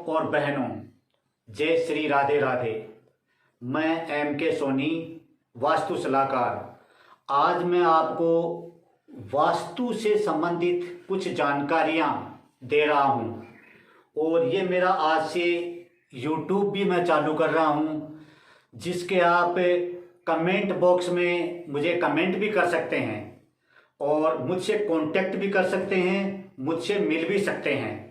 और बहनों, जय श्री राधे राधे। मैं M.K. सोनी, वास्तु सलाहकार। आज मैं आपको वास्तु से संबंधित कुछ जानकारियां दे रहा हूं और ये मेरा आज से YouTube भी मैं चालू कर रहा हूं, जिसके आप कमेंट बॉक्स में मुझे कमेंट भी कर सकते हैं और मुझसे कांटेक्ट भी कर सकते हैं, मुझसे मिल भी सकते हैं।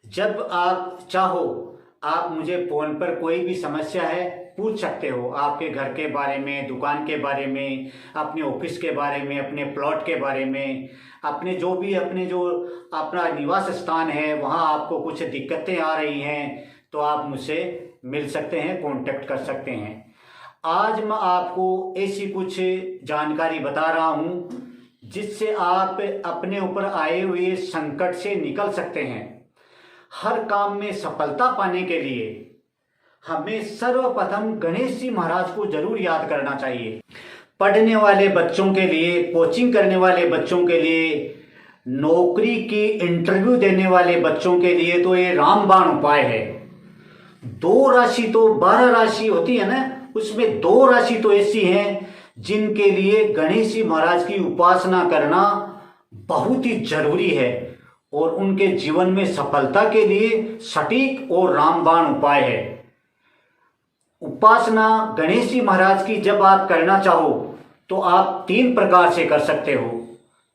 जब आप चाहो आप मुझे फ़ोन पर कोई भी समस्या है पूछ सकते हो। आपके घर के बारे में, दुकान के बारे में, अपने ऑफिस के बारे में, अपने प्लॉट के बारे में, अपने जो अपना निवास स्थान है वहाँ आपको कुछ दिक्कतें आ रही हैं तो आप मुझसे मिल सकते हैं, कांटेक्ट कर सकते हैं। आज मैं आपको ऐसी कुछ जानकारी बता रहा हूँ जिससे आप अपने ऊपर आए हुए संकट से निकल सकते हैं। हर काम में सफलता पाने के लिए हमें सर्वप्रथम गणेश जी महाराज को जरूर याद करना चाहिए। पढ़ने वाले बच्चों के लिए, कोचिंग करने वाले बच्चों के लिए, नौकरी की इंटरव्यू देने वाले बच्चों के लिए तो ये रामबाण उपाय है। 2 राशि तो 12 राशि होती है ना, उसमें 2 राशि तो ऐसी हैं जिनके लिए गणेश जी महाराज की उपासना करना बहुत ही जरूरी है और उनके जीवन में सफलता के लिए सटीक और रामबाण उपाय है। उपासना गणेश जी महाराज की जब आप करना चाहो तो आप 3 प्रकार से कर सकते हो।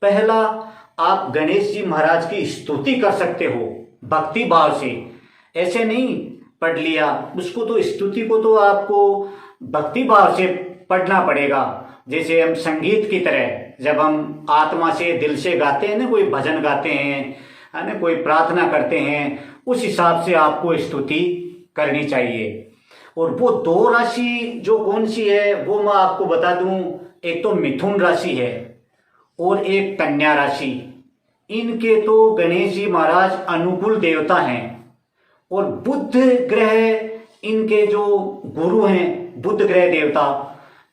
पहला, आप गणेश जी महाराज की स्तुति कर सकते हो भक्ति भाव से। ऐसे नहीं पढ़ लिया उसको, तो स्तुति को तो आपको भक्ति भाव से पढ़ना पड़ेगा। जैसे हम संगीत की तरह जब हम आत्मा से, दिल से गाते हैं ना, कोई भजन गाते हैं है ना, कोई प्रार्थना करते हैं, उस हिसाब से आपको स्तुति करनी चाहिए। और वो 2 राशि जो कौन सी है वो मैं आपको बता दूं। एक तो मिथुन राशि है और एक कन्या राशि। इनके तो गणेश जी महाराज अनुकूल देवता हैं और बुध ग्रह इनके जो गुरु हैं, बुध ग्रह देवता।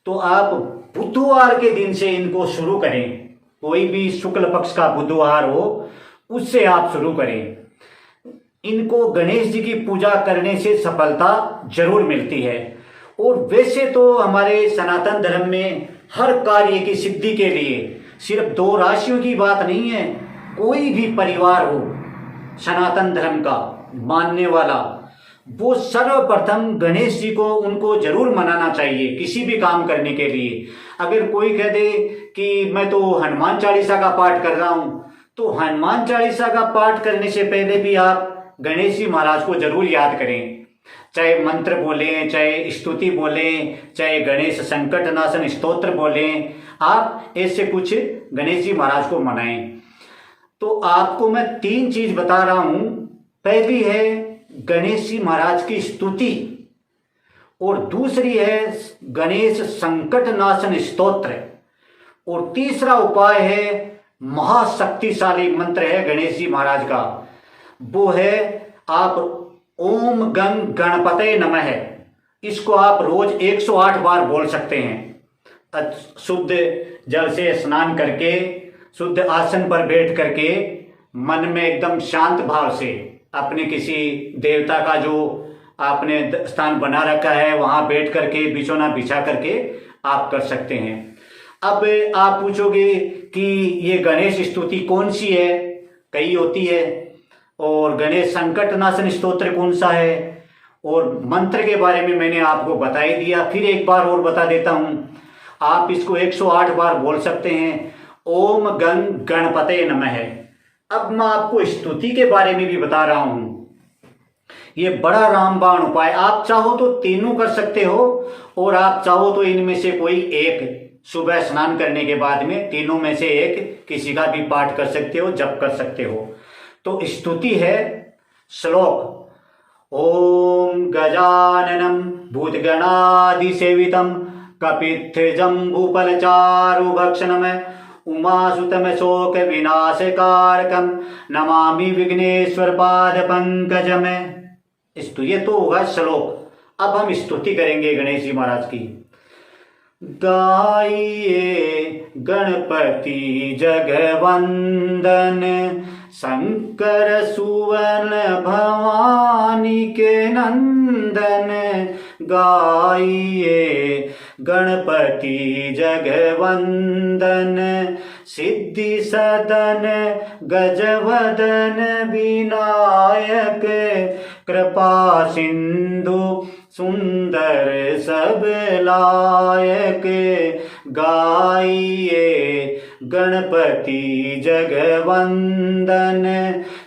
तो आप बुधवार के दिन से इनको शुरू करें। कोई भी शुक्ल पक्ष का बुधवार हो उससे आप शुरू करें। इनको गणेश जी की पूजा करने से सफलता जरूर मिलती है। और वैसे तो हमारे सनातन धर्म में हर कार्य की सिद्धि के लिए सिर्फ 2 राशियों की बात नहीं है। कोई भी परिवार हो सनातन धर्म का मानने वाला, वो सर्वप्रथम गणेश जी को उनको जरूर मनाना चाहिए किसी भी काम करने के लिए। अगर कोई कह दे कि मैं तो हनुमान चालीसा का पाठ कर रहा हूं, तो हनुमान चालीसा का पाठ करने से पहले भी आप गणेश जी महाराज को जरूर याद करें। चाहे मंत्र बोलें, चाहे स्तुति बोलें, चाहे गणेश संकट नाशन स्तोत्र बोलें, आप ऐसे कुछ गणेश जी महाराज को मनाएं। तो आपको मैं 3 चीज बता रहा हूं। पहली है गणेश जी महाराज की स्तुति और दूसरी है गणेश संकट नाशन स्तोत्र और तीसरा उपाय है महाशक्तिशाली मंत्र है गणेश जी महाराज का। वो है आप ओम गं गणपते नमः। इसको आप रोज 108 बार बोल सकते हैं। शुद्ध जल से स्नान करके, शुद्ध आसन पर बैठ करके, मन में एकदम शांत भाव से अपने किसी देवता का जो आपने स्थान बना रखा है वहां बैठ करके, बिछौना बिछा करके आप कर सकते हैं। अब आप पूछोगे कि ये गणेश स्तुति कौन सी है? कई होती है। और गणेश संकट नाशन स्तोत्र कौन सा है? और मंत्र के बारे में मैंने आपको बता ही दिया, फिर एक बार और बता देता हूं। आप इसको 108 बार बोल सकते हैं, ओम गं गणपते नमः। अब मैं आपको स्तुति के बारे में भी बता रहा हूं। ये बड़ा रामबाण उपाय, आप चाहो तो तीनों कर सकते हो और आप चाहो तो इनमें से कोई एक सुबह स्नान करने के बाद में तीनों में से एक किसी का भी पाठ कर सकते हो, जप कर सकते हो। तो स्तुति है श्लोक ओम गजाननम भूतगणादिसेवितम कपित्थजम्बूफलचारुभक्षणम उमासुतम शोक विनाशकारकम नमामि विघ्नेश्वर पाद पंकजम। ये तो होगा श्लोक। अब हम स्तुति करेंगे गणेश जी महाराज की। गाइए गणपति जगवंदन शंकर सुवन भवानी के नंदन, गाइए गणपति जगवंदन। सिद्धि सदन गजवदन विनायक, कृपा सिंधु सुंदर सब लायक, गाइए गणपति जगवंदन।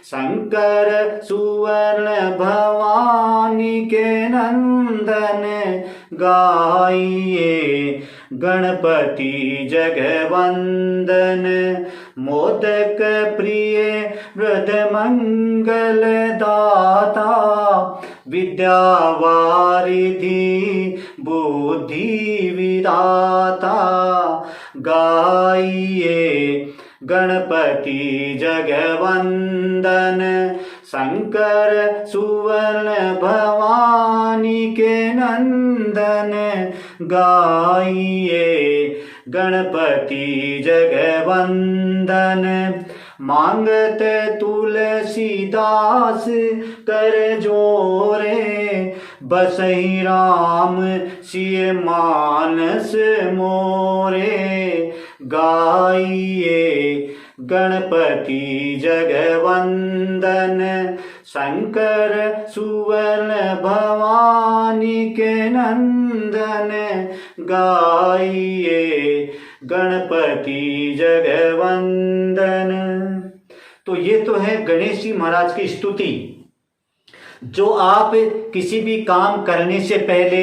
शंकर सुवर्ण भवानी के नंदन, गाइए गणपति जगवंदन। मोदक प्रिय वृद्ध मंगल दाता, विद्यावारिधि बुद्धि विधाता, गाइए गणपति जगवंदन। शंकर सुवर्ण भवानी के नंदन, गाइए गणपति जगवंदन। मांगत तुलसीदास कर जोरे, बसहि राम सिय मानस मोरे, गाइए गणपति जगवंदन। शंकर सुवर्ण भवानी के नंदन, गाइए गणपति जगवंदन। तो ये तो है गणेश जी महाराज की स्तुति, जो आप किसी भी काम करने से पहले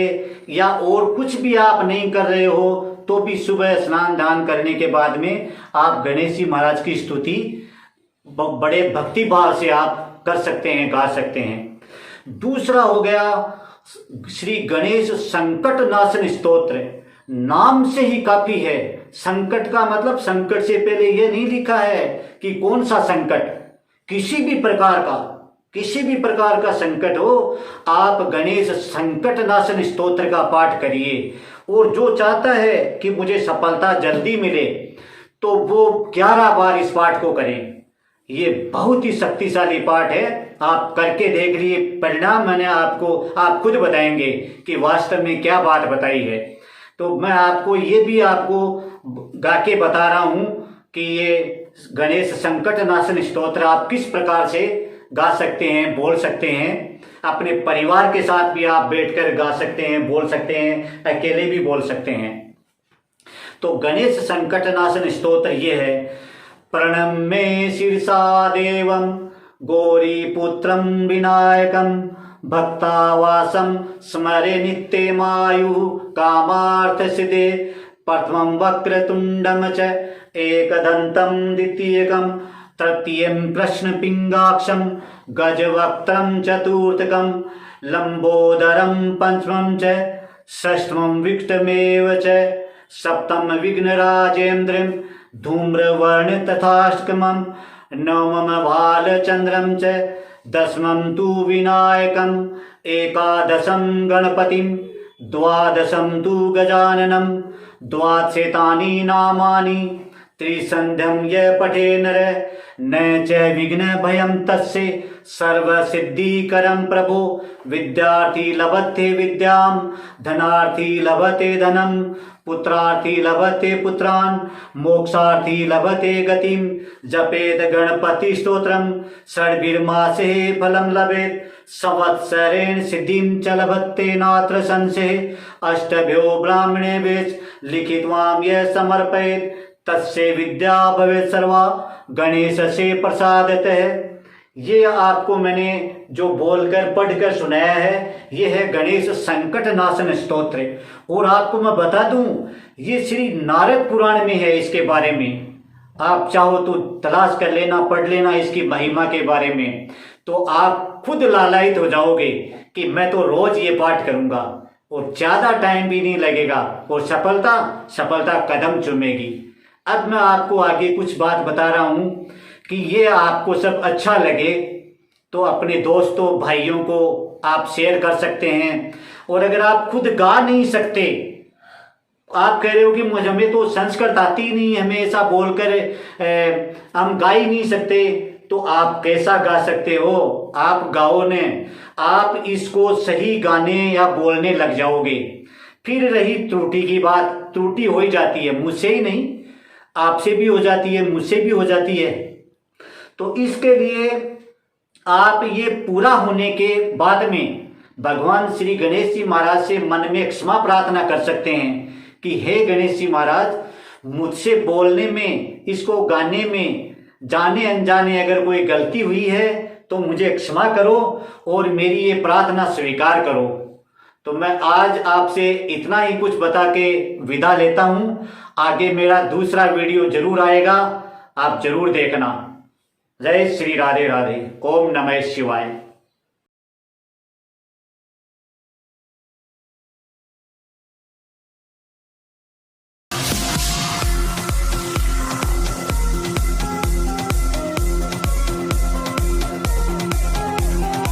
या और कुछ भी आप नहीं कर रहे हो तो भी सुबह स्नान दान करने के बाद में आप गणेश जी महाराज की स्तुति बड़े भक्ति भाव से आप कर सकते हैं, गा सकते हैं। दूसरा हो गया श्री गणेश संकट नाशन स्तोत्र। नाम से ही काफी है। संकट का मतलब संकट से पहले यह नहीं लिखा है कि कौन सा संकट, किसी भी प्रकार का संकट हो, आप गणेश संकट नाशन स्तोत्र का पाठ करिए। और जो चाहता है कि मुझे सफलता जल्दी मिले तो वो 11 बार इस पाठ को करें। ये बहुत ही शक्तिशाली पाठ है, आप करके देख लिए, परिणाम मैंने आप खुद बताएंगे कि वास्तव में क्या बात बताई है। तो मैं आपको ये भी गा के बता रहा हूं कि ये गणेश संकट नाशन स्तोत्र आप किस प्रकार से गा सकते हैं, बोल सकते हैं। अपने परिवार के साथ भी आप बैठकर गा सकते हैं, बोल सकते हैं, अकेले भी बोल सकते हैं। तो गणेश संकट नाशन स्तोत्र ये है। प्रणम्ये शिरसा देवं गौरी पुत्रं विनायकं, भक्तावासं स्मरे नित्यमायु कामार्थ सिद्धे। प्रथमं वक्रतुंडं च एकदन्तं द्वितीयकं, तृतीयं कृष्णपिंगाक्षं गजवक्त्रं चतुर्थकं, लंबोदरं पंचमं च षष्ठमं विकटमेव च, सप्तमं विघ्नराजेन्द्रं धूम्रवर्ण तथाष्टकमं, नवमं भालचंद्रं च, दशमं तु विनायकं, एकादशं गणपतिं, द्वादशं तु गजाननं, द्वादशेतानि नामानि, त्रिसन्ध्यं य पठे नर न च विघ्न भयं तस्य, सर्वसिद्धिकरं प्रभो। विद्यार्थी लभते विद्यां, धनार्थी लभते धनं, पुत्रार्थी लभते पुत्रान्, मोक्षार्थी लभते गतिं। जपेत गणपति स्तोत्रं षड्भिर्मासे फलं लभेत, संवत्सरेण सिद्धिं च लभते नात्र संशय। अष्टभ्यो ब्राह्मणेभ्यश्च लिखित्वां यः समर्पयेत्, तस्य विद्या भवेत् सर्वा गणेश से प्रसादतः। ये आपको मैंने जो बोलकर पढ़कर सुनाया है, ये है गणेश संकट नाशन स्तोत्र। और आपको मैं बता दूं, ये श्री नारद पुराण में है। इसके बारे में आप चाहो तो तलाश कर लेना, पढ़ लेना इसकी महिमा के बारे में, तो आप खुद लालायित हो जाओगे कि मैं तो रोज ये पाठ करूंगा और ज्यादा टाइम भी नहीं लगेगा और सफलता कदम चूमेगी। अब मैं आपको आगे कुछ बात बता रहा हूं कि ये आपको सब अच्छा लगे तो अपने दोस्तों भाइयों को आप शेयर कर सकते हैं। और अगर आप खुद गा नहीं सकते, आप कह रहे हो कि हमें तो संस्कृत आती नहीं, हमें ऐसा बोलकर हम गा ही नहीं सकते, तो आप कैसा गा सकते हो, आप गाओ ने, आप इसको सही गाने या बोलने लग जाओगे। फिर रही त्रुटि की बात, त्रुटि हो ही जाती है, मुझसे ही नहीं, आपसे भी हो जाती है, मुझसे भी हो जाती है। तो इसके लिए आप ये पूरा होने के बाद में भगवान श्री गणेश जी महाराज से मन में क्षमा प्रार्थना कर सकते हैं कि हे गणेश जी महाराज, मुझसे बोलने में, इसको गाने में जाने अनजाने अगर कोई गलती हुई है तो मुझे क्षमा करो और मेरी ये प्रार्थना स्वीकार करो। तो मैं आज आपसे इतना ही कुछ बता के विदा लेता हूं। आगे मेरा दूसरा वीडियो जरूर आएगा, आप जरूर देखना। जय श्री राधे राधे। ओम नमः शिवाय।